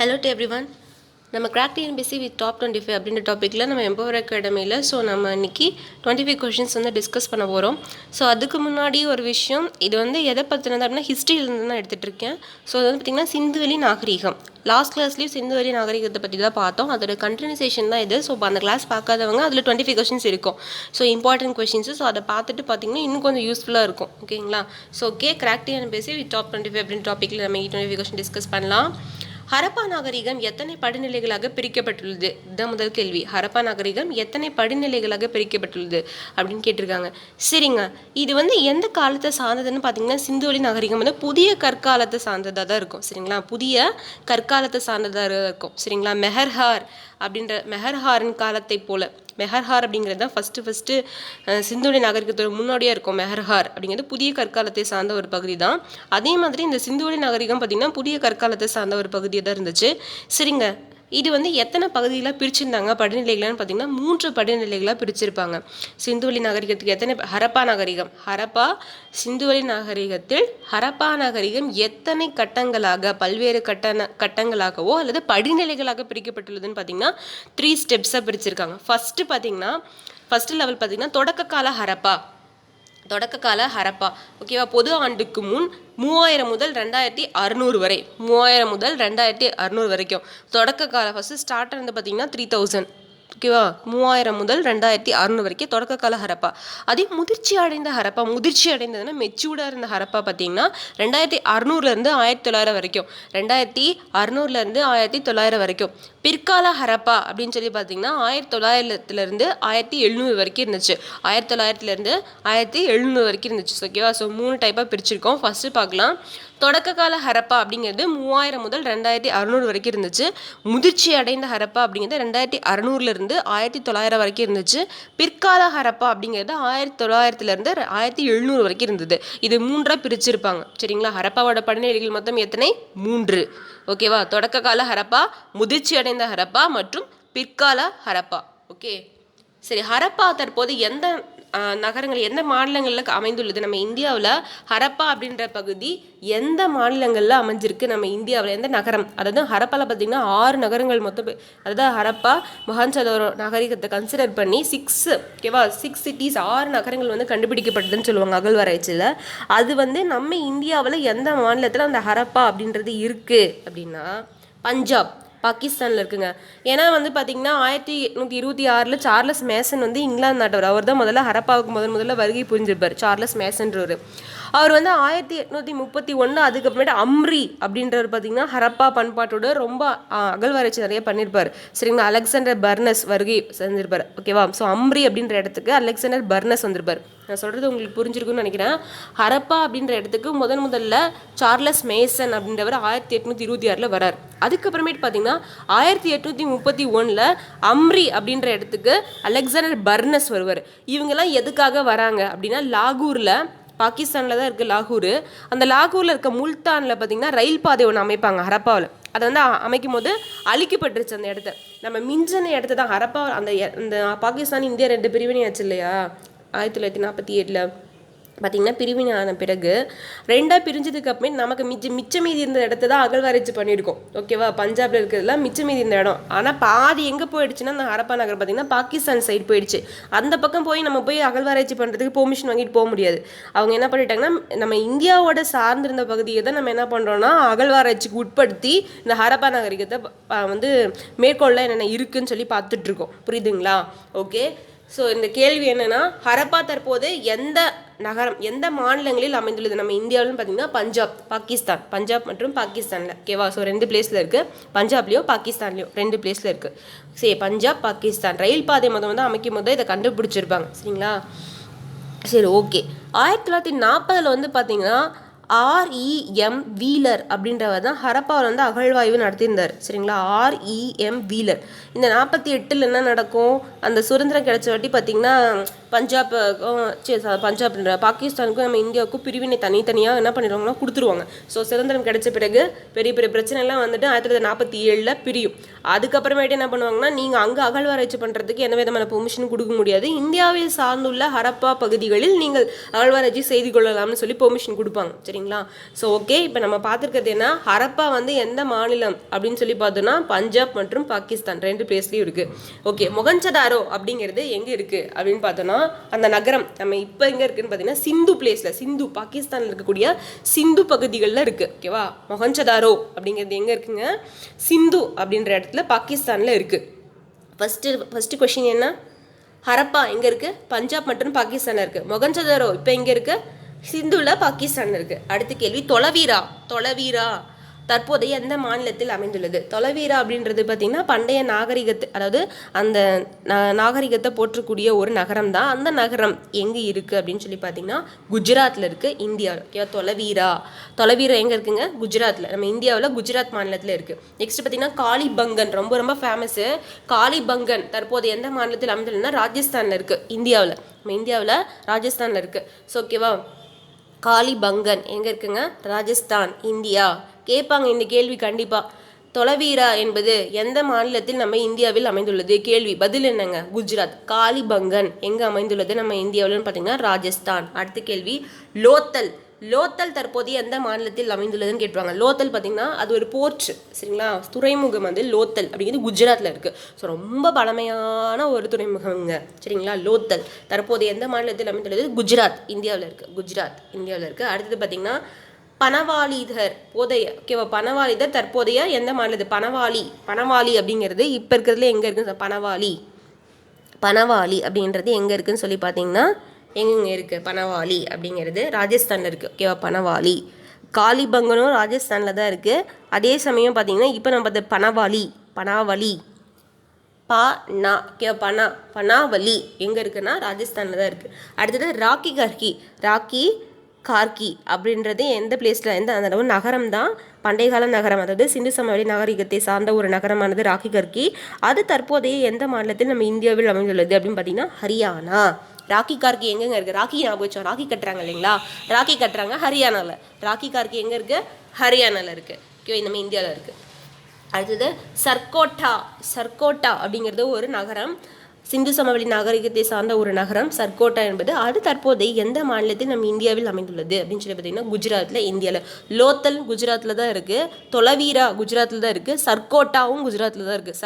Hello to everyone. நம்ம crack TNPSC with top 25 அப்படின்ற டாப்பிக்கில் நம்ம எம்பவர் அகாடமியில் நம்ம இன்றைக்கி 25 கொஷின்ஸ் டிஸ்கஸ் பண்ண போகிறோம். அதுக்கு முன்னாடி ஒரு விஷயம், இது எதை பற்றினது அப்படின்னா ஹிஸ்ட்ரியிலேருந்து தான் எடுத்துகிட்டு இருக்கேன். அது பார்த்திங்கன்னா சிந்துவெளி நாகரிகம். லாஸ்ட் கிளாஸ்லேயும் சிந்துவெளி நாகரிகத்தை பற்றி தான் பார்த்தோம். அதோட கண்டினியூசேஷன் தான் இது. அந்த கிளாஸ் பார்க்காதவங்க அதில் 25 கொஷின்ஸ் இருக்கும். Important questions. அதை பார்த்துட்டு பார்த்திங்கன்னா இன்னும் கொஞ்சம் யூஸ்ஃபுல்லாக இருக்கும். ஓகேங்களா? கிராக் டிஎன்பிஎஸ்சி வித் டாப் 25 அப்படின்ற டாப்பிக்கில் நம்ம 25 கொஷின் டிஸ்கஸ் பண்ணலாம். ஹரப்பா நாகரிகம் எத்தனை படிநிலைகளாக பிரிக்கப்பட்டுள்ளது? இதுதான் முதல் கேள்வி. ஹரப்பா நாகரிகம் எத்தனை படிநிலைகளாக பிரிக்கப்பட்டுள்ளது அப்படின்னு கேட்டிருக்காங்க. சரிங்க, இது எந்த காலத்தை சார்ந்ததுன்னு பார்த்தீங்கன்னா சிந்துவெளி நாகரிகம் புதிய கற்காலத்தை சார்ந்ததாக தான் இருக்கும். சரிங்களா? புதிய கற்காலத்தை சார்ந்ததாக இருக்கும். சரிங்களா? மெஹர்ஹாரின் காலத்தை போல. மெஹர்ஹார் அப்படிங்கிறது தான் ஃபஸ்ட்டு சிந்துவெளி நாகரிகத்தோட முன்னோடியாக இருக்கும். மெஹர்ஹார் அப்படிங்கிறது புதிய கற்காலத்தை சார்ந்த ஒரு பகுதி தான். அதே மாதிரி இந்த சிந்துவெளி நாகரிகம் பார்த்திங்கன்னா புதிய கற்காலத்தை சார்ந்த ஒரு பகுதியாக தான் இருந்துச்சு. சரிங்க, இது எத்தனை பகுதிகளாக பிரிச்சிருந்தாங்க படிநிலைகள்னு பார்த்தீங்கன்னா 3 படிநிலைகளாக பிரிச்சிருப்பாங்க. சிந்துவெளி நாகரிகத்துக்கு எத்தனை ஹரப்பா சிந்துவெளி நாகரிகத்தில் ஹரப்பா நாகரிகம் எத்தனை கட்டங்களாக பல்வேறு கட்டங்களாகவோ அல்லது படிநிலைகளாக பிரிக்கப்பட்டுள்ளதுன்னு பார்த்தீங்கன்னா 3 ஸ்டெப்ஸாக பிரிச்சிருக்காங்க. ஃபஸ்ட்டு லெவல் பார்த்தீங்கன்னா தொடக்க கால ஹரப்பா. ஓகேவா? பொது ஆண்டுக்கு முன் 3000 முதல் 2600 வரை 3000 முதல் 2600 வரைக்கும் தொடக்க கால. ஃபஸ்ட்டு ஸ்டார்டர் பார்த்தீங்கன்னா 3000. ஓகேவா? 3000 முதல் 2600 வரைக்கும் தொடக்க கால ஹரப்பா. அதே முதிர்ச்சி அடைந்ததுன்னா மெச்சூர்டாக இருந்த ஹரப்பா பார்த்தீங்கன்னா 2600லேருந்து 1900 வரைக்கும் 2600லேருந்து 1900 வரைக்கும். பிற்கால ஹரப்பா அப்படின்னு சொல்லி பார்த்தீங்கன்னா 1900லேருந்து 1700 வரைக்கும் இருந்துச்சு. 1900லேருந்து 1700 வரைக்கும் இருந்துச்சு. ஓகேவா? 3 டைப்பாக பிரிச்சிருக்கோம். ஃபஸ்ட்டு பார்க்கலாம். தொடக்க கால ஹரப்பா அப்படிங்கிறது 3000 முதல் 2600 வரைக்கும் இருந்துச்சு. முதிர்ச்சி அடைந்த ஹரப்பா அப்படிங்கிறது 2600லேருந்து 1900 வரைக்கும் இருந்துச்சு. பிற்கால ஹரப்பா அப்படிங்கிறது 1900லேருந்து 1700 வரைக்கும் இருந்தது. இது 3ஆக பிரிச்சிருப்பாங்க. சரிங்களா? ஹரப்பாவோட படிநிலைகள் மொத்தம் எத்தனை? 3. ஓகேவா? தொடக்க கால ஹரப்பா, முதிர்ச்சி அடைந்த ஹரப்பா மற்றும் பிற்கால ஹரப்பா. ஓகே, சரி. ஹரப்பா தற்போது எந்த நகரங்கள் எந்த மாநிலங்களில் அமைந்துள்ளது? நம்ம இந்தியாவில் ஹரப்பா அப்படின்ற பகுதி எந்த மாநிலங்களில் அமைஞ்சிருக்கு? நம்ம இந்தியாவில் எந்த நகரம்? அதாவது ஹரப்பாவில் பார்த்திங்கன்னா 6 நகரங்கள் மொத்தம். அதாவது ஹரப்பா மொஹஞ்சதாரோ நாகரிகத்தை கன்சிடர் பண்ணி 6 சிட்டிஸ் 6 நகரங்கள் கண்டுபிடிக்கப்பட்டதுன்னு சொல்லுவாங்க அகழ்வாராய்ச்சியில். அது நம்ம இந்தியாவில் எந்த மாநிலத்தில் அந்த ஹரப்பா அப்படின்றது இருக்குது அப்படின்னா பஞ்சாப், பாகிஸ்தானில் இருக்குங்க. ஏன்னா பார்த்திங்கன்னா 1826 சார்லஸ் மேசன் இங்கிலாந்து நாட்டவர். அவர் தான் முதல்ல ஹரப்பாவுக்கு முதல்ல வருகை புரிஞ்சிருப்பார். சார்லஸ் மேசன்றவர். அவர் 1831 அதுக்கப்புறமேட்டு அம்ரி அப்படின்றவர் பார்த்திங்கன்னா ஹரப்பா பண்பாட்டோட ரொம்ப அகழ்வாராய்ச்சி நிறைய பண்ணியிருப்பார். சரிங்களா? அலெக்சாண்டர் பர்னஸ் வருகை செஞ்சிருப்பார். ஓகேவா? அம்ரி அப்படின்ற இடத்துக்கு அலெக்சாண்டர் பர்னஸ் வந்திருப்பார். நான் சொல்கிறது உங்களுக்கு புரிஞ்சிருக்குன்னு நினைக்கிறேன். ஹரப்பா அப்படின்ற இடத்துக்கு முதல்ல சார்லஸ் மேசன் அப்படின்றவர் 1826 வரார். அதுக்கப்புறமேட்டு பார்த்தீங்கன்னா 1831 அம்ரி அப்படின்ற இடத்துக்கு அலெக்சாண்டர் பர்னஸ் வருவார். இவங்கெல்லாம் எதுக்காக வராங்க அப்படின்னா லாகூரில், பாகிஸ்தானில் தான் இருக்குது லாகூர். அந்த லாகூரில் இருக்க முல்தானில் பார்த்திங்கன்னா ரயில் பாதை ஒன்று அமைப்பாங்க ஹரப்பாவில். அதை அமைக்கும் போது அழிக்கப்பட்டுருச்சு அந்த இடத்த. நம்ம மிஞ்சின இடத்த தான் ஹரப்பா. அந்த பாகிஸ்தான் இந்தியா 2 பிரிவினையாச்சு இல்லையா 1948 பார்த்திங்கன்னா பிரிவினை ஆன பிறகு 2ஆக பிரிஞ்சதுக்கு அப்புறமே நமக்கு மிச்சம் மீதி இருந்த இடத்த தான் அகழ்வாராய்ச்சி பண்ணியிருக்கோம். ஓகேவா? பஞ்சாபில் இருக்கிறதுலாம் மிச்சம் மீதி இருந்த இடம். ஆனால் பாதி எங்கே போயிடுச்சுன்னா அந்த ஹரப்பா நகர் பார்த்திங்கன்னா பாகிஸ்தான் சைடு போயிடுச்சு. அந்த பக்கம் நம்ம போய் அகழ்வாராய்ச்சி பண்ணுறதுக்கு பெர்மிஷன் வாங்கிட்டு போக முடியாது. அவங்க என்ன பண்ணிட்டாங்கன்னா நம்ம இந்தியாவோட சார்ந்திருந்த பகுதியை தான் நம்ம என்ன பண்ணுறோன்னா அகழ்வாராய்ச்சிக்கு உட்படுத்தி இந்த ஹரப்பா நாகரிகத்தை மேற்கொள்ள என்னென்ன இருக்குன்னு சொல்லி பார்த்துட்ருக்கோம். புரியுதுங்களா? ஓகே, இந்த கேள்வி என்னன்னா ஹரப்பா தற்போது எந்த நகரம் எந்த மாநிலங்களில் அமைந்துள்ளது? நம்ம இந்தியாவிலும் பார்த்தீங்கன்னா பஞ்சாப் மற்றும் பாகிஸ்தானில். ஓகேவா? 2 பிளேஸில் இருக்குது. பஞ்சாப்லேயும் பாகிஸ்தான்லேயும் 2 பிளேஸில் இருக்குது. சரி, பஞ்சாப், பாகிஸ்தான் ரயில் பாதை அமைக்கும் போது இதை கண்டுபிடிச்சிருப்பாங்க. சரிங்களா? சரி, ஓகே. 1940 பார்த்தீங்கன்னா R.E.M. வீலர் அப்படின்றவர் தான் ஹரப்பாவில் அகழ்வாய்வு நடத்தியிருந்தார். சரிங்களா? R.E.M. வீலர். இந்த 48 என்ன நடக்கும்? அந்த சுதந்திரம் கிடைச்ச வாட்டி பார்த்திங்கன்னா பஞ்சாப்ன்ற பாகிஸ்தானுக்கும் நம்ம இந்தியாவுக்கும் பிரிவினை தனித்தனியாக என்ன பண்ணிடுவாங்கன்னா கொடுத்துருவாங்க. ஸோ சுதந்திரம் கிடைச்ச பிறகு பெரிய பெரிய பிரச்சனைலாம் வந்துட்டு 1947 பிரியும். அதுக்கப்புறமேட்டு என்ன பண்ணுவாங்கன்னா, நீங்கள் அங்கே அகழ்வாராய்ச்சி பண்ணுறதுக்கு எந்த விதமான பெர்மிஷனும் கொடுக்க முடியாது, இந்தியாவை சார்ந்துள்ள ஹரப்பா பகுதிகளில் நீங்கள் அகழ்வாராய்ச்சி செய்து கொள்ளலாம்னு சொல்லி பெர்மிஷன் கொடுப்பாங்க. சரிங்களா? ஸோ ஓகே, இப்போ நம்ம பார்த்துருக்கிறது என்ன, ஹரப்பா வந்து எந்த மாநிலம் அப்படின்னு சொல்லி பார்த்தோன்னா பஞ்சாப் மற்றும் பாகிஸ்தான் 2 பிளேஸ்லையும் இருக்குது. ஓகே, மொகஞ்சதாரோ அப்படிங்கிறது எங்கே இருக்குது அப்படின்னு பார்த்தோன்னா, அந்த நகரம் நம்ம இப்போ எங்கே இருக்குதுன்னு பார்த்தீங்கன்னா சிந்து பிளேஸில், சிந்து பாகிஸ்தானில் இருக்கக்கூடிய சிந்து பகுதிகளில் இருக்குது. ஓகேவா? மொகஞ்சதாரோ அப்படிங்கிறது எங்கே இருக்குங்க, சிந்து அப்படின்ற இடத்துல பாகிஸ்தானில் இருக்குது. ஃபஸ்ட்டு கொஷின் என்ன, ஹரப்பா எங்கே இருக்குது, பஞ்சாப் மற்றும் பாகிஸ்தானில் இருக்குது. மொகஞ்சதாரோ இப்போ எங்கே இருக்குது, சிந்துவில் பாகிஸ்தானில் இருக்குது. அடுத்த கேள்வி, தொலைவீரா தற்போதைய எந்த மாநிலத்தில் அமைந்துள்ளது? தொலைவீரா அப்படின்றது பார்த்திங்கன்னா பண்டைய நாகரிகத்தை, அதாவது அந்த நாகரிகத்தை போற்றக்கூடிய ஒரு நகரம் தான். அந்த நகரம் எங்கே இருக்குது அப்படின்னு சொல்லி பார்த்தீங்கன்னா குஜராத்தில் இருக்குது, இந்தியாவில். ஓகேவா? தொலைவீரா எங்கே இருக்குங்க, குஜராத்தில், நம்ம இந்தியாவில் குஜராத் மாநிலத்தில் இருக்குது. நெக்ஸ்ட் பார்த்திங்கன்னா காளிபங்கன், ரொம்ப ரொம்ப ஃபேமஸ்ஸு. காளிபங்கன் தற்போதைய எந்த மாநிலத்தில் அமைந்துள்ளதுன்னா ராஜஸ்தானில் இருக்குது, இந்தியாவில். நம்ம இந்தியாவில் ராஜஸ்தானில் இருக்குது. ஸோ ஓகேவா, காளிபங்கன் எங்கே இருக்குங்க, ராஜஸ்தான், இந்தியா. கேட்பாங்க இந்த கேள்வி கண்டிப்பாக. தொலைவீரா என்பது எந்த மாநிலத்தில் நம்ம இந்தியாவில் அமைந்துள்ளது? கேள்வி பதில் என்னங்க, குஜராத். காளிபங்கன் எங்கே அமைந்துள்ளது நம்ம இந்தியாவில்னு பார்த்தீங்கன்னா ராஜஸ்தான். அடுத்த கேள்வி, லோத்தல் தற்போதைய எந்த மாநிலத்தில் அமைந்துள்ளதுன்னு கேட்டுவாங்க. லோத்தல் பார்த்தீங்கன்னா அது ஒரு போர்ட், சரிங்களா, துறைமுகம் வந்து லோத்தல் அப்படிங்கிறது குஜராத்தில் இருக்குது. ஸோ ரொம்ப பழமையான ஒரு துறைமுகங்க, சரிங்களா. லோத்தல் தற்போதைய எந்த மாநிலத்தில் அமைந்துள்ளது? குஜராத், இந்தியாவில் இருக்குது. அடுத்தது பார்த்தீங்கன்னா பனவாலிதர் தற்போதைய எந்த மாநிலத்தில்? பனவாலி அப்படிங்கிறது இப்போ இருக்கிறதுல எங்கே இருக்குது? பனவாலி அப்படின்றது எங்கே இருக்குதுன்னு சொல்லி பார்த்தீங்கன்னா எங்கே இருக்குது? பனவாலி அப்படிங்கிறது ராஜஸ்தானில் இருக்குது. ஓகேவா? பனவாலி. காளிபங்கனும் ராஜஸ்தானில் தான் இருக்குது. அதே சமயம் பார்த்தீங்கன்னா இப்போ நம்ம பார்த்த பனாவலி பனாவலி எங்கே இருக்குன்னா ராஜஸ்தானில் தான் இருக்குது. அடுத்தது ராக்கி கார்கி அப்படின்றது எந்த பிளேஸில், அந்த நகரம் தான் பண்டைய கால நகரம், அதாவது சிந்து சமவெளி நாகரிகத்தை சார்ந்த ஒரு நகரமானது ராக்கி கர்கி. அது தற்போதைய எந்த மாநிலத்தில் நம்ம இந்தியாவில் அமைந்துள்ளது அப்படின்னு பார்த்தீங்கன்னா ஹரியானா. ராக்கி கார்கி எங்கெங்க இருக்குது? ராக்கி ஞாபகம் வச்சோம், ராக்கி கட்டுறாங்க இல்லைங்களா, ராக்கி கட்டுறாங்க ஹரியானாவில். ராக்கி கார்கி எங்கே இருக்குது? ஹரியானாவில் இருக்குது. ஓகே, நம்ம இந்தியாவில் இருக்குது. அடுத்தது சர்கோட்டா அப்படிங்கிறது ஒரு நகரம், சிந்து சமவெளி நாகரிகத்தை சார்ந்த ஒரு நகரம் சர்கோட்டா என்பது. அது தற்போதைய எந்த மாநிலத்தில் நம்ம இந்தியாவில் அமைந்துள்ளது அப்படின்னு சொல்லி பார்த்தீங்கன்னா குஜராத்தில், இந்தியாவில். லோத்தல் குஜராத்தில் தான் இருக்குது, தொலைவீரா குஜராத்தில் தான் இருக்குது, சர்கோட்டாவும் குஜராத்தில் தான் இருக்குது.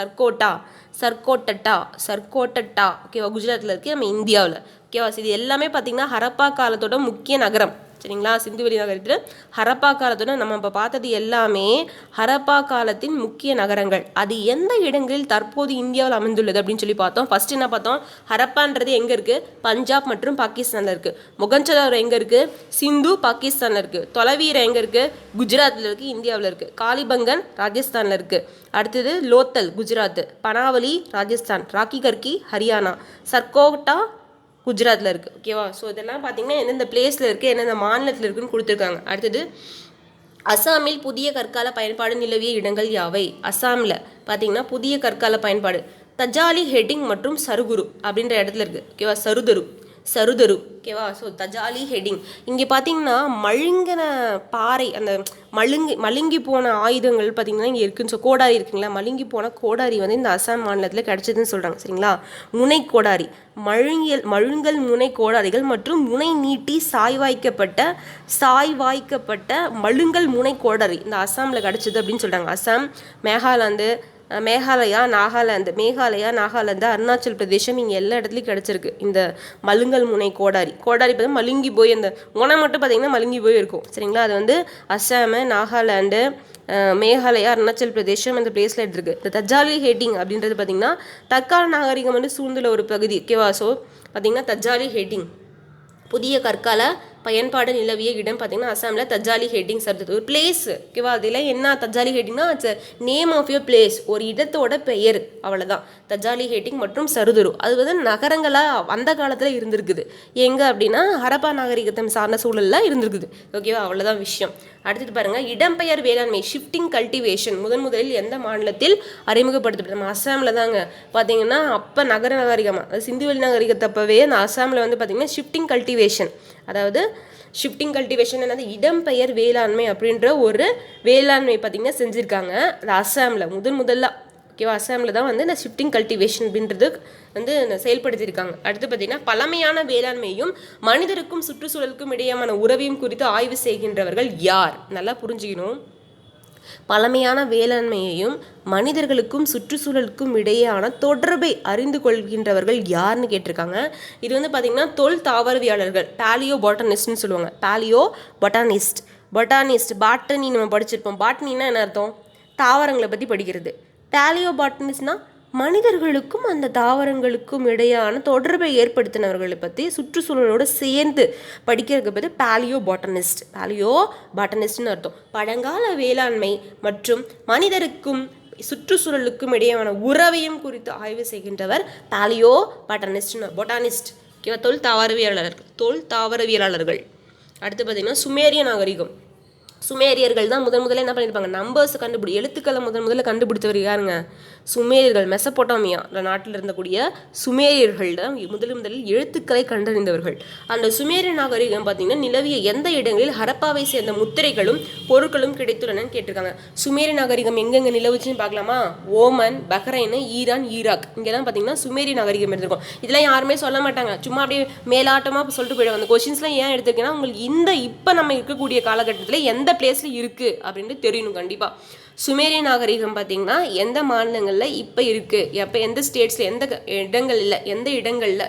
சர்கோட்டட்டா ஓகேவா, குஜராத்தில் இருக்குது, நம்ம இந்தியாவில். ஓகேவா? இது எல்லாமே பார்த்திங்கன்னா ஹரப்பா காலத்தோட முக்கிய நகரம், சரிங்களா. சிந்துவெளி நகரத்தில் ஹரப்பா காலத்தோட நம்ம இப்போ பார்த்தது எல்லாமே ஹரப்பா காலத்தின் முக்கிய நகரங்கள். அது எந்த இடங்களில் தற்போது இந்தியாவில் அமைந்துள்ளது அப்படின்னு சொல்லி பார்த்தோம். ஃபர்ஸ்ட் என்ன பார்த்தோம், ஹரப்பான்றது எங்கே இருக்குது? பஞ்சாப் மற்றும் பாகிஸ்தானில் இருக்குது. மொகஞ்சதாரோ எங்கே இருக்குது? சிந்து பாகிஸ்தானில் இருக்குது. தொலைவீரா எங்கே இருக்குது? குஜராத்தில் இருக்குது, இந்தியாவில் இருக்குது. காளிபங்கன் ராஜஸ்தானில் இருக்குது. அடுத்தது லோத்தல் குஜராத், பனாவலி ராஜஸ்தான், ராக்கி கர்கி ஹரியானா, சர்கோட்டா குஜராத்தில் இருக்குது. ஓகேவா? ஸோ இதெல்லாம் பார்த்தீங்கன்னா எந்தெந்த பிளேஸில் இருக்குது, எந்தெந்த மாநிலத்தில் இருக்குதுன்னு கொடுத்துருக்காங்க. அடுத்தது அசாமில் புதிய கற்கால பயன்பாடு நிலவிய இடங்கள் யாவை? அசாமில் பார்த்தீங்கன்னா புதிய கற்கால பயன்பாடு தஜாலி ஹெட்டிங் மற்றும் சருகுரு அப்படின்ற இடத்துல இருக்குது. ஓகேவா? சருதரு. ஓகேவா? ஸோ தஜாலி ஹெட்டிங். இங்கே பார்த்தீங்கன்னா மழுங்கின பாறை, அந்த மழுங்கி போன ஆயுதங்கள் பார்த்தீங்கன்னா இங்கே இருக்குன்னு. ஸோ கோடாரி இருக்குங்களா, மழுங்கி போன கோடாரி வந்து இந்த அசாம் மாநிலத்தில் கிடைச்சதுன்னு சொல்கிறாங்க, சரிங்களா. முனை கோடாரி, மழுங்கல் முனை கோடாரிகள் மற்றும் முனை நீட்டி சாய்வாய்க்கப்பட்ட மழுங்கல் முனை கோடாரி இந்த அசாமில் கிடைச்சது அப்படின்னு சொல்கிறாங்க. அசாம், மேகாலயா, நாகாலாந்து, அருணாச்சல் பிரதேசம், இங்கே எல்லா இடத்துலையும் கிடச்சிருக்கு இந்த மழுங்கல் முனை கோடாரி. பார்த்தா மழுங்கி போய் அந்த முனை மட்டும் பார்த்திங்கன்னா மழுங்கி போய் இருக்கும், சரிங்களா. அது வந்து அசாமு, நாகாலாந்து, மேகாலயா, அருணாச்சல் பிரதேசம் அந்த பிளேஸில் எடுத்துருக்கு. இந்த தஜாலி ஹெட்டிங் அப்படின்றது பார்த்திங்கன்னா தற்கால நாகரிகம் வந்து சூழ்ந்துள்ள ஒரு பகுதி. ஓகேவா? ஸோ பார்த்திங்கன்னா தஜாலி ஹெட்டிங் புதிய கற்கால பயன்பாடு நிலவிய இடம் பார்த்தீங்கன்னா அசாமில் தஜாலி ஹெட்டிங் சர்து ஒரு பிளேஸ். ஓகேவா? அதில் என்ன தஜாலி ஹெட்டிங்னா it's name of your place, ஒரு இடத்தோட பெயர், அவ்வளோதான். தஜாலி ஹெட்டிங் மற்றும் சருதுரு அது வந்து நகரங்களாக அந்த காலத்தில் இருந்திருக்குது. எங்கே அப்படின்னா ஹரப்பா நாகரிகத்தை சார்ந்த சூழலில் இருந்திருக்குது. ஓகேவா? அவ்வளோதான் விஷயம். அடுத்தது பாருங்கள், இடம்பெயர் வேளாண்மை ஷிஃப்டிங் கல்டிவேஷன் முதலில் எந்த மாநிலத்தில் அறிமுகப்படுத்தப்பட்டது? நம்ம அஸ்ஸாமில் தாங்க. பார்த்தீங்கன்னா அப்போ நகர நாகரிகமாக, அது சிந்துவெளி நாகரிகத்தப்பவே அந்த அஸ்ஸாமில் வந்து பார்த்திங்கன்னா ஷிஃப்டிங் கல்டிவேஷன், அதாவது ஷிஃப்டிங் கல்டிவேஷன் என்னது, இடம்பெயர் வேளாண்மை அப்படின்ற ஒரு வேளாண்மை பார்த்திங்கன்னா செஞ்சுருக்காங்க அது அஸ்ஸாமில் முதல்ல. ஓகேவா, அஸ்ஸாமில் தான் வந்து இந்த ஷிஃப்டிங் கல்டிவேஷன் அப்படின்றது வந்து செயல்படுத்தியிருக்காங்க. அடுத்து பார்த்திங்கன்னா பழமையான வேளாண்மையும் மனிதருக்கும் சுற்றுச்சூழலுக்கும் இடையேயான உறவையும் குறித்து ஆய்வு செய்கின்றவர்கள் யார்? நல்லா புரிஞ்சுக்கணும். பழமையான வேளாண்மையையும் மனிதர்களுக்கும் சுற்றுச்சூழலுக்கும் இடையேயான தொடர்பை அறிந்து கொள்கின்றவர்கள் யாருன்னு கேட்டிருக்காங்க. இது வந்து பார்த்திங்கன்னா தொல் தாவரவியலாளர்கள், பாலியோ பாட்டனிஸ்ட்னு சொல்லுவாங்க. பாலியோ பொட்டானிஸ்ட் பாட்டனி நம்ம படிச்சிருப்போம். பாட்டனின்னா என்ன அர்த்தம்? தாவரங்களை பற்றி படிக்கிறது. பாலியோ பாட்டனிஸ்ட்னா மனிதர்களுக்கும் அந்த தாவரங்களுக்கும் இடையான தொடர்பை ஏற்படுத்தினவர்களை பற்றி சுற்றுச்சூழலோடு சேர்ந்து படிக்கிறதுக்கு பற்றி பாலியோ பாட்டனிஸ்ட்னு அர்த்தம். பழங்கால வேளாண்மை மற்றும் மனிதருக்கும் சுற்றுச்சூழலுக்கும் இடையான உறவையும் குறித்து ஆய்வு செய்கின்றவர் பாலியோ பொட்டானிஸ்ட். ஓகேவா, தொல் தாவரவியலாளர்கள். அடுத்து பார்த்திங்கன்னா சுமேரிய நாகரிகம். சுமேரியர்கள் தான் முதல்ல என்ன பண்ணியிருப்பாங்க, நம்பர்ஸ் எழுத்துக்களை முதல்ல கண்டுபிடிச்சவர் யாருங்க? சுமேரியர்கள். மெசபொட்டாமியா நாட்டில் இருந்தக்கூடிய சுமேரியர்கள் தான் முதலில் எழுத்துக்களை கண்டறிந்தவர்கள். அந்த சுமேரிய நாகரிகம் பார்த்திங்கன்னா நிலவிய எந்த இடங்களில் ஹரப்பாவை சேர்ந்த முத்திரைகளும் பொருட்களும் கிடைத்துள்ளனன்னு கேட்டிருக்காங்க. சுமேரிய நாகரிகம் எங்கெங்கே நிலவுச்சுன்னு பார்க்கலாமா? ஓமன், பஹ்ரைன், ஈரான், ஈராக், இங்கெல்லாம் பார்த்திங்கன்னா சுமேரிய நாகரிகம் இருந்திருக்கும். இதெல்லாம் யாருமே சொல்ல மாட்டாங்க, சும்மா அப்படியே மேலாட்டமாக சொல்லிட்டு போயிடுவாங்க. அந்த கொஸ்டின்ஸ்லாம் ஏன் எடுத்துருக்கேன்னா உங்களுக்கு இப்போ நம்ம இருக்கக்கூடிய காலகட்டத்தில் எந்த பிளேஸில் இருக்குது அப்படின்ட்டு தெரியணும் கண்டிப்பாக. சுமேரிய நாகரிகம் பார்த்திங்கன்னா எந்த மாநிலங்களில் இப்போ இருக்குது, எப்போ எந்த ஸ்டேட்ஸில் எந்த இடங்களில்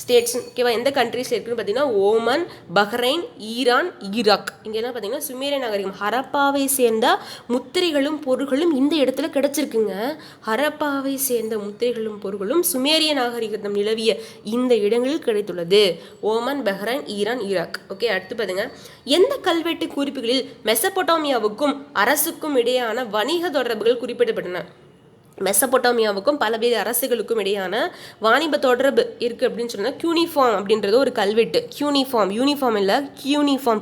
ஸ்டேட்ஸ், ஓகேவா, எந்த கண்ட்ரீஸில் இருக்குன்னு பார்த்தீங்கன்னா ஓமன், பஹ்ரைன், ஈரான், ஈராக், இங்கெல்லாம் பார்த்தீங்கன்னா சுமேரிய நாகரிகம். ஹரப்பாவை சேர்ந்த முத்திரைகளும் பொருட்களும் இந்த இடத்துல கிடச்சிருக்குங்க. ஹரப்பாவை சேர்ந்த முத்திரைகளும் பொருட்களும் சுமேரிய நாகரிகம் நிலவிய இந்த இடங்களில் கிடைத்துள்ளது. Oman, Bahrain, Iran, Iraq. Okay, அடுத்து பாருங்க, எந்த கல்வெட்டு குறிப்புகளில் மெசபொட்டாமியாவுக்கும் அரசுக்கும் இடையான வணிக தொடர்புகள் குறிப்பிடப்பட்டன? மெசபொட்டாமியாவுக்கும் பல்வேறு அரசுகளுக்கும் இடையான வாணிப தொடர்பு இருக்குது அப்படின்னு சொன்னால் கியூனிஃபார்ம் அப்படின்றது ஒரு கல்வெட்டு. யூனிஃபார்ம் இல்லை, கியூனிஃபார்ம்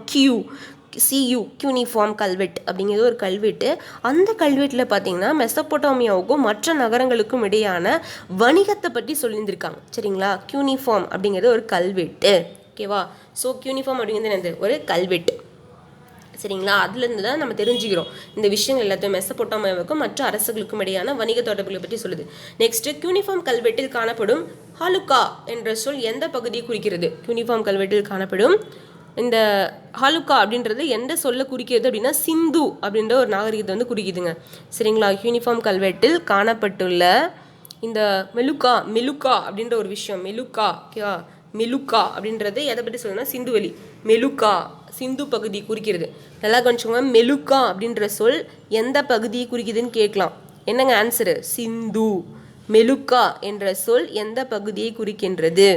கல்வெட்டு அப்படிங்கிறது ஒரு கல்வெட்டு. அந்த கல்வெட்டில் பார்த்தீங்கன்னா மெசபொட்டாமியாவுக்கும் மற்ற நகரங்களுக்கும் இடையான வணிகத்தை பற்றி சொல்லியிருந்திருக்காங்க. சரிங்களா, கியூனிஃபார்ம் அப்படிங்கிறது ஒரு கல்வெட்டு. ஓகேவா, ஸோ கியூனிஃபார்ம் அப்படிங்கிறது என்னது, ஒரு கல்வெட்டு. சரிங்களா, அதுலேருந்து தான் நம்ம தெரிஞ்சுக்கிறோம் இந்த விஷயங்கள் எல்லாத்தையும். மெசபொட்டாமியாவுக்கும் மற்ற அரசுகளுக்கும் இடையான வணிக தொடர்புகளை பற்றி சொல்லுது. நெக்ஸ்ட்டு, கியூனிஃபார்ம் கல்வெட்டில் காணப்படும் ஹலுக்கா என்ற சொல் எந்த பகுதியை குறிக்கிறது? கியூனிஃபார்ம் கல்வெட்டில் காணப்படும் இந்த ஹலுக்கா அப்படின்றது எந்த சொல்ல குறிக்கிறது அப்படின்னா சிந்து அப்படின்ற ஒரு நாகரிகத்தை வந்து குறிக்குதுங்க. சரிங்களா, யூனிஃபார்ம் கல்வெட்டில் காணப்பட்டுள்ள இந்த மெலுக்கா அப்படின்ற ஒரு விஷயம், ஓகேவா, மெலுக்கா அப்படின்றது எதை பற்றி சொல்லணும்னா சிந்துவெளி, சிந்து பகுதி குறிக்கிறது. நல்லா கொஞ்சம் மெலுக்கா அப்படின்ற சொல் எந்த பகுதியை குறிக்குதுன்னு கேட்கலாம். என்னங்க ஆன்சரு? சிந்து. மெலுக்கா என்ற சொல் எந்த பகுதியை குறிக்கின்றது?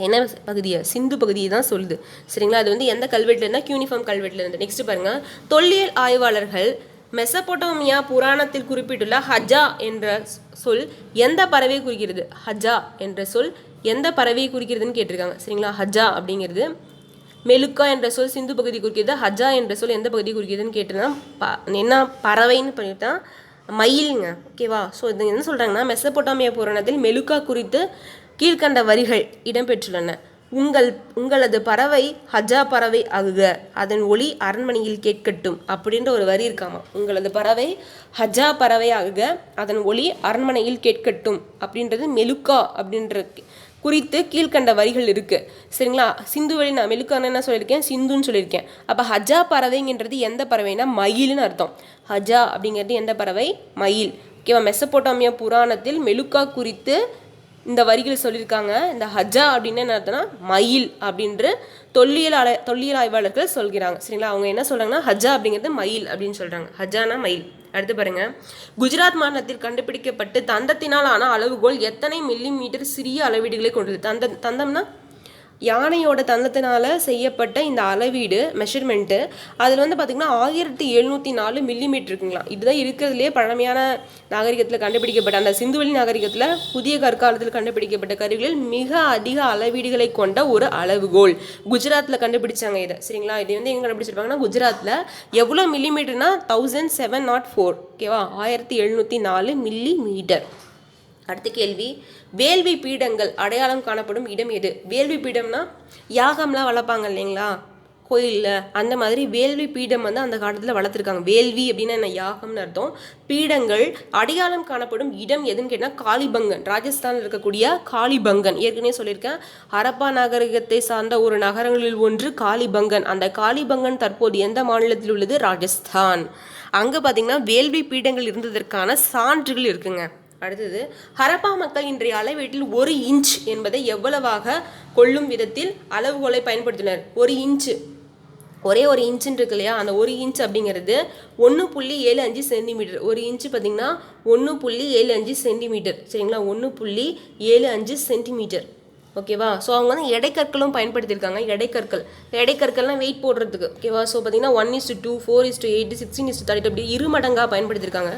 என்ன பகுதியை? சிந்து பகுதியை தான் சொல்லுது. சரிங்களா, அது வந்து எந்த கல்வெட்டில் இருந்தால் கியூனிஃபார்ம் கல்வெட்டில் இருந்து. நெக்ஸ்ட் பாருங்க, தொல்லியல் ஆய்வாளர்கள் மெசபொட்டாமியா புராணத்தில் குறிப்பிட்டுள்ள ஹஜா என்ற சொல் எந்த பறவையை குறிக்கிறது? ஹஜா என்ற சொல் எந்த பறவையை குறிக்கிறதுன்னு கேட்டிருக்காங்க. சரிங்களா, ஹஜா அப்படிங்கிறது மெலுக்கா என்ற சொல் சிந்து பகுதி குறிக்கிறது. ஹஜா என்ற சொல் எந்த பகுதி குறிக்கிறதுன்னு கேட்டதுன்னா என்ன பறவைன்னு பண்ணிட்டா மயிலுங்க. ஓகேவா, ஸோ இது என்ன சொல்கிறாங்கன்னா மெசபொட்டாமியா புராணத்தில் மெலுக்கா குறித்து கீழ்கண்ட வரிகள் இடம்பெற்றுள்ளன. உங்களது பறவை ஹஜா பறவை ஆகுக, அதன் ஒளி அரண்மனையில் கேட்கட்டும் அப்படின்ற ஒரு வரி இருக்காமா. உங்களது பறவை ஹஜா பறவை ஆகுக, அதன் ஒளி அரண்மனையில் கேட்கட்டும் அப்படின்றது மெலுக்கா அப்படின்ற குறித்து கீழ்கண்ட வரிகள் இருக்குது. சரிங்களா, சிந்துவெளி நான் மெலுக்கான என்ன சொல்லியிருக்கேன், சிந்துன்னு சொல்லியிருக்கேன். அப்போ ஹஜா பறவைங்கிறது எந்த பறவைனா மயில்னு அர்த்தம். ஹஜா அப்படிங்கிறது எந்த பறவை? மயில். ஓகேவா, மெசபொட்டாமியா புராணத்தில் மெலுக்கா குறித்து இந்த வரிகள் சொல்லியிருக்காங்க. இந்த ஹஜா அப்படின்னு என்ன அர்த்தம்னா மயில் அப்படின்ற தொல்லியல் ஆய்வாளர்கள் சொல்கிறாங்க. சரிங்களா, அவங்க என்ன சொல்கிறாங்கன்னா ஹஜா அப்படிங்கிறது மயில் அப்படின்னு சொல்கிறாங்க. ஹஜானா மயில். அடுத்து பாருங்க, குஜராத் மாநிலத்தில் கண்டுபிடிக்கப்பட்டு தந்தத்தினால் ஆன அளவுகோல் எத்தனை மில்லிமீட்டர் சிறிய அளவீடுகளை கொண்டது? தந்தம்னா யானையோட தந்தத்தினால செய்யப்பட்ட இந்த அளவீடு மெஷர்மெண்ட்டு அதில் வந்து பார்த்திங்கன்னா 1704 மில்லிமீட்டர் இருக்குங்களா. இதுதான் இருக்கிறதுலே பழமையான நாகரிகத்தில் கண்டுபிடிக்கப்பட்ட அந்த சிந்துவெளி நாகரிகத்தில் புதிய கற்காலத்தில் கண்டுபிடிக்கப்பட்ட கருவிகளில் மிக அதிக அளவீடுகளை கொண்ட ஒரு அளவுகோல். குஜராத்தில் கண்டுபிடிச்சாங்க இதை, சரிங்களா. இது வந்து எங்கே கண்டுபிடிச்சிருப்பாங்கன்னா குஜராத்தில். எவ்வளோ மில்லிமீட்டர்னா 1704, ஓகேவா, 1704 மில்லிமீட்டர். அடுத்த கேள்வி, வேள்வி பீடங்கள் அடையாளம் காணப்படும் இடம் எது? வேள்வி பீடம்னா யாகம்லாம் வளர்ப்பாங்க இல்லைங்களா கோயிலில், அந்த மாதிரி வேள்வி பீடம் வந்து அந்த காலத்தில் வளர்த்துருக்காங்க. வேள்வி அப்படின்னா என்ன, யாகம்னு அர்த்தம். பீடங்கள் அடையாளம் காணப்படும் இடம் எதுன்னு கேட்டால் காளிபங்கன், ராஜஸ்தானில் இருக்கக்கூடிய காளிபங்கன். ஏற்கனவே சொல்லியிருக்கேன், ஹரப்பா நாகரிகத்தை சார்ந்த ஒரு நகரங்களில் ஒன்று காளிபங்கன். அந்த காளிபங்கன் தற்போது எந்த மாநிலத்தில் உள்ளது? ராஜஸ்தான். அங்கே பார்த்தீங்கன்னா வேள்வி பீடங்கள் இருந்ததற்கான சான்றுகள் இருக்குங்க. அடுத்தது, ஹரப்பா மக்கள் இன்றைய அளவீட்டில் 1 இன்ச் என்பதை எவ்வளவாக கொள்ளும் விதத்தில் அளவுகோலை பயன்படுத்தினர்? 1 இன்ச்சு, ஒரே 1 இன்ச்சுன்னு இருக்கு இல்லையா, அந்த 1 இன்ச் அப்படிங்கிறது 1.75 சென்டிமீட்டர். 1 இன்ச்சு பார்த்தீங்கன்னா 1.75 சென்டிமீட்டர், சரிங்களா. 1.75 சென்டிமீட்டர், ஓகேவா. ஸோ அவங்க வந்து எடைக்கற்களும் பயன்படுத்தியிருக்காங்க. எடைக்கற்கள்லாம் வெயிட் போடுறதுக்கு, ஓகேவா. ஸோ பார்த்தீங்கன்னா 1:2, 4:8, 16:30 அப்படி இருமடங்காக பயன்படுத்தியிருக்காங்க.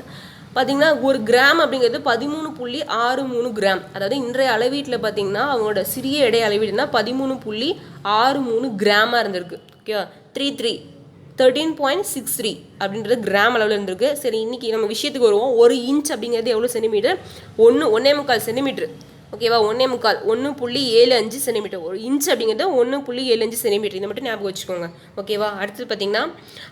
பார்த்தீங்கன்னா 1 கிராம் அப்படிங்கிறது 13.63 கிராம். அதாவது இன்றைய அளவீட்டில் பார்த்தீங்கன்னா அவங்களோட சிறிய எடை அளவீடுனா 13.63 கிராமாக இருந்திருக்கு, ஓகேவா. 13.63 அப்படின்றது கிராம் அளவில் இருந்திருக்கு. சரி, இன்றைக்கி நம்ம விஷயத்துக்கு வருவோம். 1 இன்ச் அப்படிங்கிறது எவ்வளோ சென்டிமீட்டர்? 1.25 சென்டிமீட்டர், ஓகேவா. 1.75 சென்டிமீட்டர். 1 இன்ச் அப்படிங்கிறது 1.75 சென்டிமீட்டர். இதை மட்டும் ஞாபகம் வச்சுக்கோங்க, ஓகேவா. அடுத்தது பார்த்தீங்கன்னா,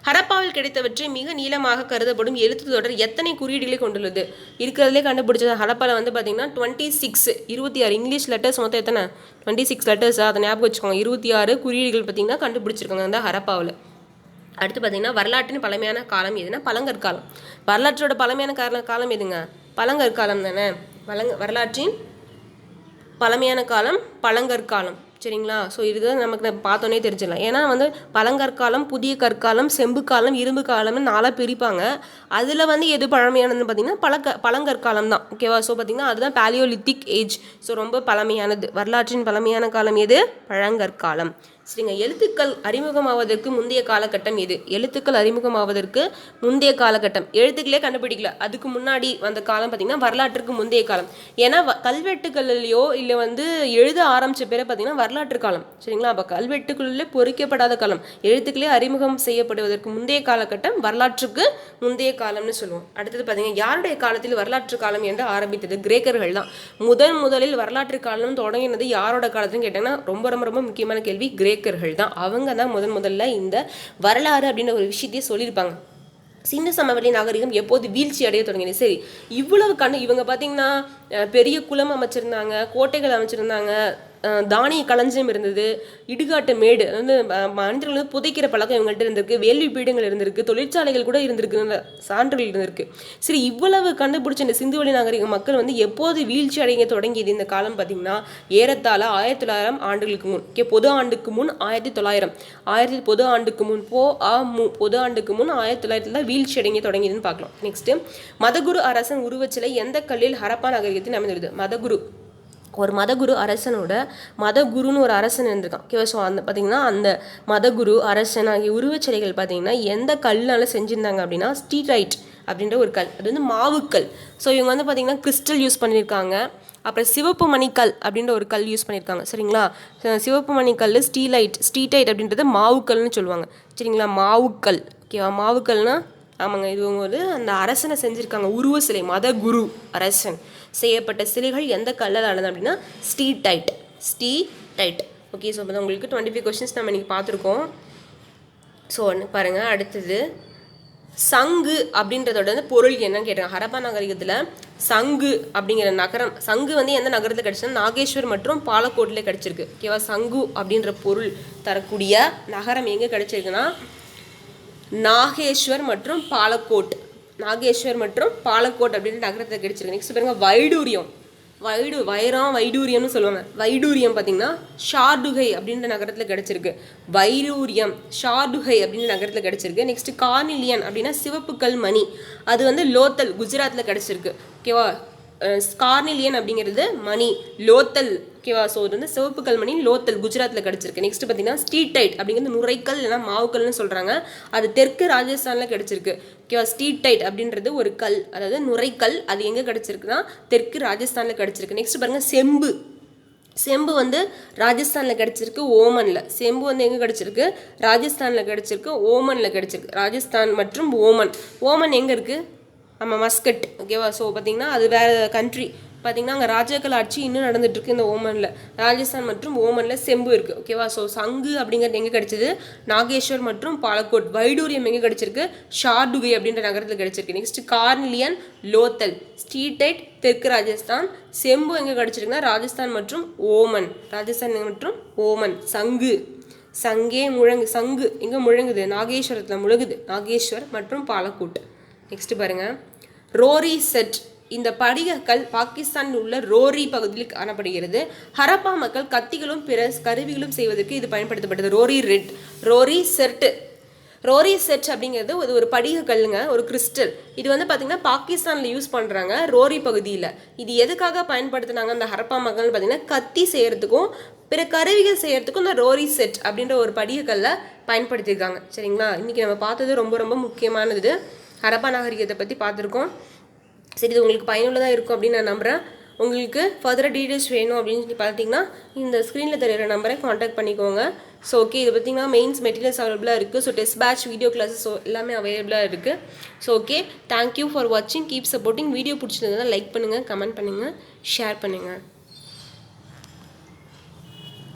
ஹரப்பாவில் கிடைத்தவற்றை மிக நீளமாக கருதப்படும் எழுத்து தொடர் எத்தனை குறியீடுகளை கொண்டுள்ளது? இருக்கிறதுலே கண்டுபிடிச்சது ஹரப்பாவில் வந்து பார்த்தீங்கன்னா 26 இங்கிலீஷ் லெட்டர்ஸ் மொத்தம் எத்தனை? 26 லெட்டர்ஸாக, அதை ஞாபகம் வச்சுக்கோங்க. 26 குறியீடுகள் பார்த்தீங்கன்னா கண்டுபிடிச்சிருக்காங்க அந்த ஹரப்பாவில். அடுத்து பார்த்தீங்கன்னா, வரலாற்றின் பழமையான காலம் எதுனா பழங்கற்காலம். வரலாற்றோட பழமையான காலம் எதுங்க? பழங்கற்காலம் தானே. வரலாற்றின் பழமையான காலம் பழங்கற்காலம், சரிங்களா. ஸோ இதுதான் நமக்கு பார்த்தோன்னே தெரிஞ்சிடலாம். ஏன்னா வந்து பழங்கற்காலம், புதிய கற்காலம், செம்பு காலம், இரும்பு காலம்னு 4 பிரிப்பாங்க. அதில் வந்து எது பழமையானதுன்னு பார்த்தீங்கன்னா பழங்கற்காலம் தான், ஓகேவா. ஸோ பார்த்தீங்கன்னா அதுதான் பேலியோலித்திக் ஏஜ். ஸோ ரொம்ப பழமையானது. வரலாற்றின் பழமையான காலம் எது? பழங்கற்காலம். சரிங்க. எழுத்துக்கள் அறிமுகமாவதற்கு முந்தைய காலகட்டம் எது? எழுத்துக்கள் அறிமுகமாவதற்கு முந்தைய காலகட்டம், எழுத்துக்களே கண்டுபிடிக்கல அதுக்கு முன்னாடி வந்த காலம் பார்த்தீங்கன்னா வரலாற்றுக்கு முந்தைய காலம். ஏன்னா கல்வெட்டுகளிலையோ இல்லை வந்து எழுத ஆரம்பித்த பேரை பார்த்தீங்கன்னா வரலாற்று காலம், சரிங்களா. அப்போ கல்வெட்டுகளிலே பொறிக்கப்படாத காலம், எழுத்துக்களே அறிமுகம் செய்யப்படுவதற்கு முந்தைய காலகட்டம் வரலாற்றுக்கு முந்தைய காலம்னு சொல்லுவோம். அடுத்தது பார்த்தீங்கன்னா, யாருடைய காலத்தில் வரலாற்று காலம் என்று ஆரம்பித்தது? கிரேக்கர்கள் தான். முதலில் வரலாற்று காலம் தொடங்கினது யாரோட காலத்துன்னு கேட்டாங்கன்னா ரொம்ப ரொம்ப ரொம்ப முக்கியமான கேள்வி. கிரேக்கர்கள் தான். அவங்க தான் முதல்ல இந்த வரலாறு அப்படின்ற ஒரு விஷயத்தையே சொல்லியிருப்பாங்க. சிந்து சமவெளி நாகரிகம் எப்போது வீழ்ச்சி அடைய தொடங்கினது? சரி, இவ்வளவு இவங்க பார்த்தீங்கன்னா பெரிய குளம் அமைச்சிருந்தாங்க, கோட்டைகள் அமைச்சிருந்தாங்க, தானிய களஞ்சியம் இருந்தது, இடுகாட்டு மேடு, வந்து மனிதர்கள் வந்து புதைக்கிற பழக்கம் இவங்கள்ட்ட இருந்திருக்கு, வேள்வி பீடங்கள் இருந்திருக்கு, தொழிற்சாலைகள் கூட இருந்திருக்கு, சான்றுகள் இருந்திருக்கு. சரி, இவ்வளவு கண்டுபிடிச்ச இந்த சிந்துவெளி நாகரிக மக்கள் வந்து எப்போது வீழ்ச்சி அடைய தொடங்கியது? இந்த காலம் பார்த்தீங்கன்னா ஏறத்தாழ 1900 ஆண்டுகளுக்கு முன், பொது ஆண்டுக்கு முன் 1900, பொது ஆண்டுக்கு முன் பொது ஆண்டுக்கு முன் 1900 தான் வீழ்ச்சி அடைய தொடங்கியதுன்னு பார்க்கலாம். நெக்ஸ்ட், மதகுரு அரசன் உருவச்சிலை எந்த கல்லில் ஹரப்பா நாகரிகத்தில் அமைந்துள்ளது? மதகுரு அரசனோட மதகுருன்னு ஒரு அரசன் இருந்திருக்கான், ஓகேவா. ஸோ அந்த பார்த்தீங்கன்னா அந்த மதகுரு அரசன் ஆகிய உருவச்சிலைகள் பார்த்தீங்கன்னா எந்த கல்லால் செஞ்சுருந்தாங்க அப்படின்னா ஸ்டீரைட் அப்படின்ற ஒரு கல், அது வந்து மாவுக்கல். ஸோ இவங்க வந்து பார்த்தீங்கன்னா கிறிஸ்டல் யூஸ் பண்ணியிருக்காங்க. அப்புறம் சிவப்பு மணிக்கல் அப்படின்ற ஒரு கல் யூஸ் பண்ணியிருக்காங்க, சரிங்களா. சிவப்பு மணிக்கல் ஸ்டீடைட் அப்படின்றது மாவுக்கல்னு சொல்லுவாங்க, சரிங்களா. மாவுக்கல், ஓகேவா. மாவுக்கல்னா ஆமாங்க, இது ஒரு அந்த அரசனை செஞ்சுருக்காங்க உருவ சிலை. மதகுரு அரசன் செய்யப்பட்ட சிலைகள் எந்த கல்லால் ஆனது அப்படின்னா ஸ்டீடைட். ஓகே. ஸோ அப்போ உங்களுக்கு 25 கொஸ்டின்ஸ் நம்ம இன்றைக்கி பார்த்துருக்கோம். ஸோ பாருங்கள், அடுத்தது சங்கு அப்படின்றதோட வந்து பொருள் என்னன்னு கேட்டாங்க. ஹரப்பா நாகரிகத்தில் சங்கு அப்படிங்கிற நகரம், சங்கு வந்து எந்த நகரத்தில் கிடச்சுன்னா நாகேஸ்வர் மற்றும் பாலக்கோட்டில் கிடச்சிருக்கு, ஓகேவா. சங்கு அப்படின்ற பொருள் தரக்கூடிய நகரம் எங்கே கிடச்சிருக்குன்னா நாகேஸ்வர் மற்றும் பாலக்கோட் அப்படின்ற நகரத்தில் கிடைச்சிருக்கு. நெக்ஸ்ட் பாருங்க, வைடூரியம்னு சொல்லுவாங்க. வைடூரியம் பார்த்தீங்கன்னா ஷார்டுகை அப்படின்ற நகரத்தில் கிடைச்சிருக்கு. ஷார்டுகை அப்படின்ற நகரத்தில் கிடைச்சிருக்கு. நெக்ஸ்ட் கார்னிலியன் அப்படின்னா சிவப்பு கல் மணி, அது வந்து லோத்தல் குஜராத்தில் கிடைச்சிருக்கு, ஓகேவா. கார்னிலியன் அப்படிங்கிறது மணி, லோத்தல் ஓகேவா. ஸோ இது வந்து சிவப்பு கல்மணி லோத்தல் குஜராத்தில் கிடச்சிருக்கு. நெக்ஸ்ட் பார்த்தீங்கன்னா ஸ்டீடைட் அப்படிங்கிறது நுரைக்கல் இல்லைனா மாவுக்கல்னு சொல்கிறாங்க. அது தெற்கு ராஜஸ்தானில் கிடச்சிருக்கு ஓகேவா. ஸ்டீடைட் அப்படின்றது ஒரு கல், அதாவது நுரைக்கல். அது எங்கே கிடச்சிருக்குன்னா தெற்கு ராஜஸ்தானில் கிடச்சிருக்கு. நெக்ஸ்ட் பாருங்கள் செம்பு. செம்பு வந்து ராஜஸ்தானில் கிடச்சிருக்கு, ஓமனில். செம்பு வந்து எங்கே கிடச்சிருக்கு? ராஜஸ்தானில் கிடச்சிருக்கு, ஓமனில் கிடச்சிருக்கு. ராஜஸ்தான் மற்றும் ஓமன். ஓமன் எங்கே இருக்குது? நம்ம மஸ்கட் ஓகேவா. ஸோ பார்த்தீங்கன்னா அது வேறு கண்ட்ரி. பார்த்தீங்கன்னா அங்கே ராஜாக்கள் ஆட்சி இன்னும் நடந்துட்டுருக்கு இந்த ஓமனில். ராஜஸ்தான் மற்றும் ஓமனில் செம்பு இருக்குது ஓகேவா. ஸோ சங்கு அப்படிங்கிறது எங்கே கிடச்சிது? நாகேஸ்வர் மற்றும் பாலக்கோட். வைடூரியம் எங்கே கிடச்சிருக்கு? ஷார்டுகை அப்படின்ற நகரத்தில் கிடச்சிருக்கு. Next carnelian Lothal. ஸ்டீடைட் தெற்கு ராஜஸ்தான். செம்பு எங்கே கிடச்சிருக்குன்னா ராஜஸ்தான் மற்றும் ஓமன். ராஜஸ்தான் மற்றும் ஓமன். சங்கு சங்கே முழங்கு. சங்கு எங்கே முழங்குது? நாகேஸ்வரத்தில் முழங்குது. நாகேஸ்வர் மற்றும் பாலக்கோட். நெக்ஸ்ட் பாருங்கள் ரோரி செட். இந்த படிகக்கல் பாகிஸ்தானில் உள்ள ரோரி பகுதியில் காணப்படுகிறது. ஹரப்பா மக்கள் கத்திகளும் பிற கருவிகளும் செய்வதற்கு இது பயன்படுத்தப்பட்டது. ரோரி செட் அப்படிங்கிறது ஒரு படிகக்கல்லுங்க, ஒரு கிறிஸ்டல். இது வந்து பார்த்திங்கன்னா பாகிஸ்தானில் யூஸ் பண்ணுறாங்க ரோரி பகுதியில். இது எதுக்காக பயன்படுத்தினாங்க அந்த ஹரப்பா மக்கள் பார்த்திங்கன்னா கத்தி செய்கிறதுக்கும் பிற கருவிகள் செய்கிறதுக்கும் இந்த ரோரி செட் அப்படின்ற ஒரு படிகக்கல்லை பயன்படுத்தியிருக்காங்க. சரிங்களா. இன்றைக்கி நம்ம பார்த்தது ரொம்ப ரொம்ப முக்கியமானது. ஹரப்பா நாகரிகத்தை பற்றி பார்த்துருக்கோம். சரி, இது உங்களுக்கு பயனுள்ளதாக இருக்கும் அப்படின்னு நான் நம்புகிறேன். உங்களுக்கு ஃபர்தராக டீட்டெயில்ஸ் வேணும் அப்படின்னு சொல்லி பார்த்தீங்கன்னா இந்த ஸ்க்ரீனில் தெரிகிற நம்பரை காண்டாக்ட் பண்ணிக்கோங்க. ஸோ ஓகே, இது பார்த்திங்கன்னா மெயின்ஸ் மெட்டீரியல்ஸ் அவைலபிளாக இருக்குது. So test batch, video classes எல்லாமே அவைலபிளாக இருக்குது. ஸோ ஓகே, தேங்க்யூ ஃபார் வாட்சிங். Keep supporting. வீடியோ பிடிச்சிருந்ததுன்னா லைக் பண்ணுங்கள், கமெண்ட் பண்ணுங்கள், ஷேர் பண்ணுங்கள்.